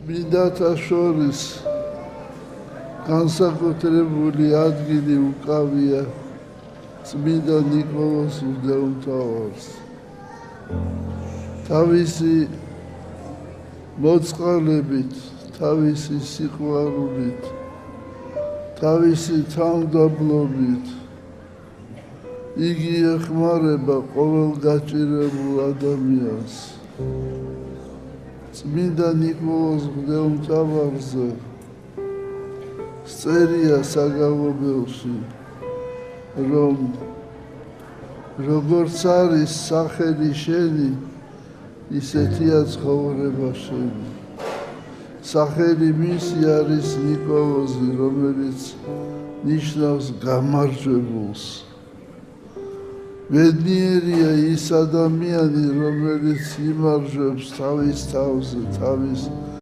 წმინდათა შორის განსაკუთრებული ადგილი უკავია წმინდა ნიკოლოზ მღვდელმთავარს. თავისი მოწყალებით, თავისი სიყვარულით, თავისი თანმდაბლობით იგი ეხმარება ყოველ გაჭირებულ ადამიანს. წმინდა ნიკოლოზ მღვდელმთავარზე წერია საგალობელში, რომ როგორც არის სახელი შენი, ისეთია ცხოვრება შენი. სახელი მისი არის ნიკოლოზი, რომელიც ნიშნავს გამარჯვებულს. ბედნიერია ის ადამიანი, რომელიც იმარჯვებს თავის თავზე, თავის